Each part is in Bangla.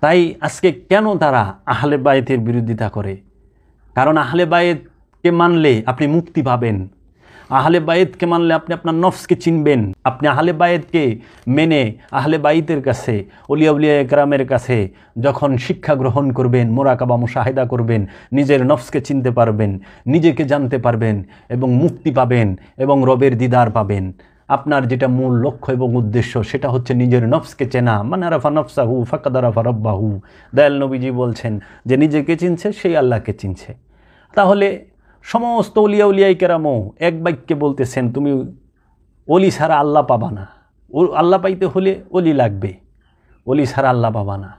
তাই আজকে কেন তারা আহলে বায়েতের বিরোধিতা করে? কারণ আহলে বায়েতকে মানলে আপনি মুক্তি পাবেন, আহলে বায়েতকে মানলে আপনি আপনার নফসকে চিনবেন। আপনি আহলে বায়েতকে মেনে আহলে বায়েতের কাছে, ওলিয়া উলিয়া একরামের কাছে যখন শিক্ষা গ্রহণ করবেন, মোরাকাবা মুশাহিদা করবেন, নিজের নফসকে চিনতে পারবেন, নিজেকে জানতে পারবেন এবং মুক্তি পাবেন এবং রবের দিদার পাবেন। আপনার যেটা মূল লক্ষ্য এবং উদ্দেশ্য সেটা হচ্ছে নিজের নফসকে চেনা। মান আরাফা নফসাহু ফাকাদ আরাফা রাব্বাহু। দয়াল নবীজি বলছেন যে নিজেকে চিনছে সেই আল্লাহকে চিনছে। তাহলে সমস্ত ওলিয়া উলিয়াই কেরামও এক বাক্যে বলতেছেন তুমি অলি ছাড়া আল্লাহ পাবা না, আল্লাহ পাইতে হলে অলি লাগবে, অলি ছাড়া আল্লাহ পাবা না।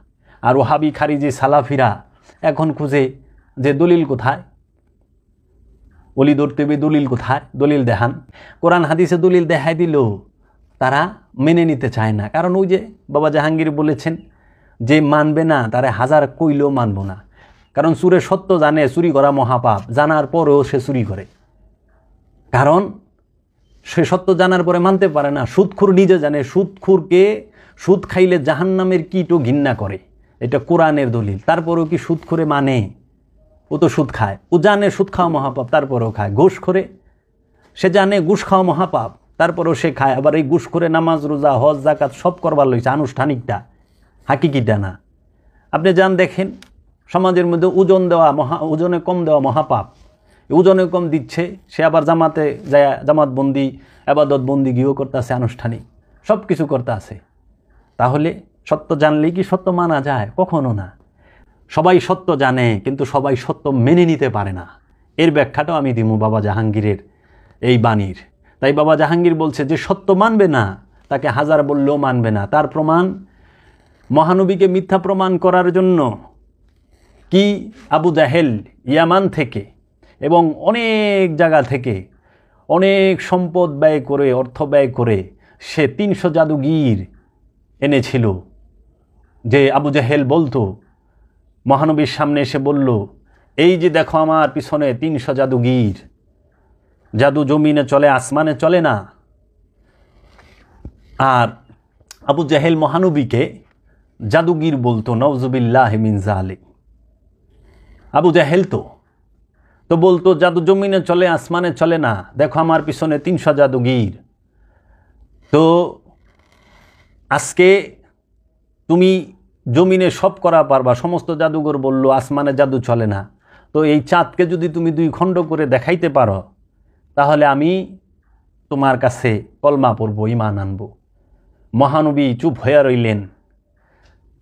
আর ওহাবি খারিজি সালাফিরা এখন খুঁজে যে দলিল কোথায়, অলি ধরতে হবে, দলিল কোথায়, দলিল দেখান। কোরআন হাদিসে দলিল দেখাই দিলেও তারা মেনে নিতে চায় না। কারণ ওই যে বাবা জাহাঙ্গীর বলেছেন যে মানবে না তারা হাজার কইলেও মানব না। কারণ চুরে সত্য জানে চুরি করা মহাপাপ, জানার পরেও সে চুরি করে। কারণ সে সত্য জানার পরে মানতে পারে না। সুদখুর নিজে জানে সুদখুরকে সুদ খাইলে জাহান্নামের কীটও ঘৃণা করে, এটা কোরআনের দলিল। তারপরেও কি সুদখুরে মানে? ও তো সুদ খায়, ও জানে সুদ খাওয়া মহাপাপ, তারপরেও খায়। ঘুষ করে সে জানে ঘুষ খাওয়া মহাপাপ, তারপরেও সে খায়। আবার এই ঘুষ করে নামাজ রোজা হজ জাকাত সব করবার লইছে, আনুষ্ঠানিকটা, হাকিকিটা না। আপনি যান দেখেন সমাজের মধ্যে ওজন দেওয়া ওজনে কম দেওয়া মহাপাপ, ওজনে কম দিচ্ছে, সে আবার জামাতে যায় জামাতবন্দি আবাদত বন্দি গিয়েও করতে আছে, আনুষ্ঠানিক সব কিছু করতে আছে। তাহলে সত্য জানলেই কি সত্য মানা যায়? কখনো না। সবাই সত্য জানে কিন্তু সবাই সত্য মেনে নিতে পারে না। এর ব্যাখ্যাটাও আমি দিমু বাবা জাহাঙ্গীরের এই বাণীর। তাই বাবা জাহাঙ্গীর বলছে যে সত্য মানবে না তাকে হাজার বললেও মানবে না। তার প্রমাণ মহানবীকে মিথ্যা প্রমাণ করার জন্য কি আবু জাহেল ইয়ামান থেকে এবং অনেক জায়গা থেকে অনেক সম্পদ ব্যয় করে, অর্থ ব্যয় করে সে 300 জাদুগির এনেছিল। যে আবু জাহেল বলতো, মহানবীর সামনে এসে বলল, এই যে দেখো আমার পিছনে 300 জাদুগির, জাদু জমিনে চলে আসমানে চলে না। আর আবু জাহেল মহানবীকে জাদুগির বলতো, নাউজুবিল্লাহি মিন যালিক। আবু জাহেল তো বলতো জাদু জমিনে চলে আসমানে চলে না, দেখো আমার পিছনে 300 জাদুগির। তো আজকে তুমি জমিনে সব করা পারবা, সমস্ত জাদুঘর বলল আসমানে জাদু চলে না। তো এই চাঁদকে যদি তুমি 2 খণ্ড করে দেখাইতে পারো তাহলে আমি তোমার কাছে কলমা পড়ব, ঈমান আনব। মহানবী চুপ হয়ে রইলেন।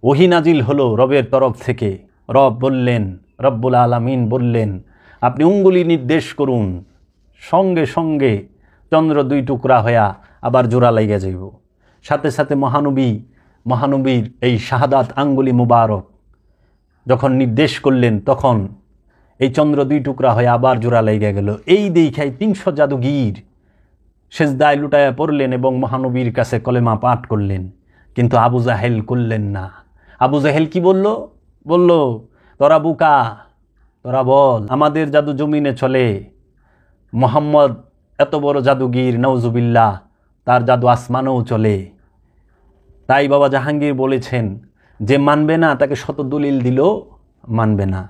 ওহী নাজিল হলো রবের তরফ থেকে। রব বললেন, রব্বুল আলামিন বললেন, আপনি উঙ্গুলি নির্দেশ করুন, সঙ্গে সঙ্গে চন্দ্র 2 টুকরা হইয়া আবার জোড়া লাইগা যাইব। সাথে সাথে মহানবীর এই শাহাদাত আঙ্গুলি মুবারক যখন নির্দেশ করলেন তখন এই চন্দ্র 2 টুকরা হয়ে আবার জোড়া লাইগা গেল। এই দেখাই 300 জাদুগির সেজদায় লুটায়া পড়লেন এবং মহানবীর কাছে কলেমা পাঠ করলেন। কিন্তু আবু জাহেল করলেন না। আবু জাহেল কি বলল, তোরা বুকা, তোরা বল আমাদের জাদু জমিনে চলে, মোহাম্মদ এত বড় জাদুগির, নাউজুবিল্লাহ, তার জাদু আসমানেও চলে। তাই বাবা জাহাঙ্গীর বলেছেন যে মানবে না তাকে শত দলিল দিলেও মানবে না।